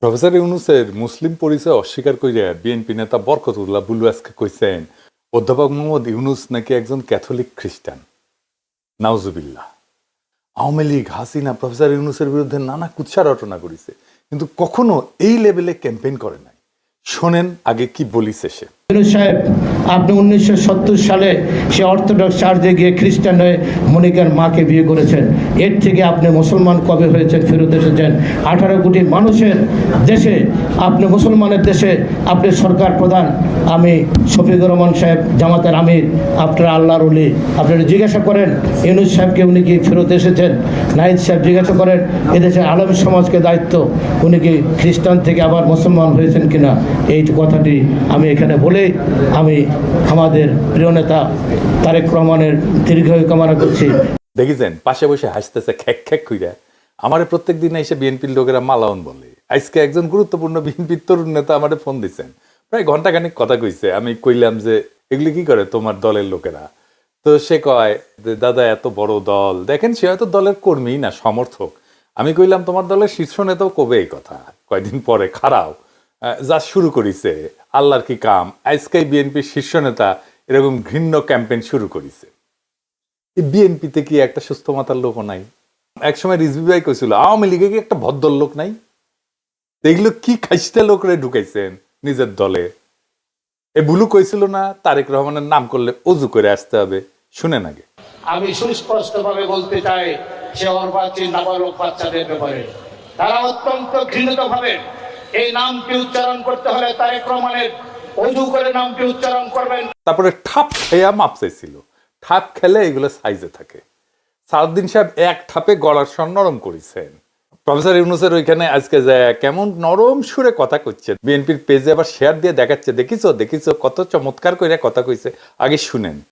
Professor ইউনূসের মুসলিম পরিচয় অস্বীকার কইরা বিএনপি নেতা বরকতুল্লাহ বুলু আজকে কইছেন অধ্যাপক মোহাম্মদ ইউনূস নাকি একজন ক্যাথলিক খ্রিস্টান। নাউজুবিল্লাহ। আওয়ামী লীগ হাসিনা প্রফেসর ইউনূসের বিরুদ্ধে নানা কুৎসা রটনা করেছে, কিন্তু কখনো এই লেভেলে ক্যাম্পেইন করে নাই। শোনেন আগে কি বলিছে সে। সাহেব, আপনি 1970 সালে সে অর্থোডক্স চার্চে গিয়ে খ্রিস্টান হয়ে মনিকার মাকে বিয়ে করেছেন। এর থেকে আপনি মুসলমান কবে হয়েছেন, ফেরত এসেছেন? 18 কোটি মানুষের দেশে, আপনি মুসলমানের দেশে, আপনি সরকার প্রধান। আমি শফিকুর রহমান সাহেব, জামাতের আমির, আপনারা আল্লাহর ওলি। আপনারা জিজ্ঞাসা করেন ইউনূস সাহেবকে উনি কি ফেরত এসেছেন। নাহিদ সাহেব জিজ্ঞাসা করেন এদেশের আলমী সমাজকে দায়িত্ব, উনি কি খ্রিস্টান থেকে আবার মুসলমান হয়েছেন কিনা। এই কথাটি আমি এখানে বলে আমি আমাদের প্রিয় নেতা তারেক রহমানের দীর্ঘায়ু কামনা করছি। দেখেছেন পাশে বসে হাসতেছে খ্যাক খ্যাক কইরা। আমারে প্রত্যেক দিন এসে বিএনপির লোকেরা মালাউন বলে। আজকে একজন গুরুত্বপূর্ণ বিএনপির তরুণ নেতা আমারে ফোন দিচ্ছেন, প্রায় ঘন্টাখানিক কথা কইছে। আমি কইলাম যে এগুলি কি করে তোমার দলের লোকেরা? তো সে কয় যে দাদা এত বড় দল, দেখেন সে হয়তো দলের কর্মী না সমর্থক। আমি কইলাম তোমার দলের শীর্ষ নেতাও কবে এই কথা? কয়দিন পরে খারাপ যা শুরু করিছে আল্লাহর কি কাম। আজকে বিএনপির শীর্ষ নেতা এরকম ঘৃণ্য ক্যাম্পেইন শুরু করেছে। এই বিএনপিতে কি একটা সুস্থ মাথার লোক নাই? একসময় রিজভী ভাই কইছিল আওয়ামী লীগে কি একটা ভদ্র লোক নাই? এগুলো কি খাইস্তে লোকরে ঢুকাইছেন নিজের দলে। এ ভুলু কইছিল না তারেক রহমানের নাম করলে অজু করে আসতে হবে? শুনেন আগে। আমি সুস্পষ্টভাবে বলতে চাই, সে অর্বাচীন নাবালক বাচ্চাদের ব্যাপারে তারা অত্যন্ত ঘৃণিত ভাবে এই নামটি উচ্চারণ করতে হলে তারেক রহমানের অজু করে নামটি উচ্চারণ করবেন। তারপরে ঠাপ খেয়া মাপ চাইছিল। ঠাপ খেলে এগুলো সাইজে থাকে। সাউদ্দিন সাহেব এক ঠাপে গলার স্বর নরম করেছেন। প্রফেসর ইউনূসের ওইখানে আজকে যায় কেমন নরম সুরে কথা কইছে। বিএনপির পেজে আবার শেয়ার দিয়ে দেখাচ্ছে, দেখিছো দেখিছো কত চমৎকার করে কথা কইছে। আগে শুনেন।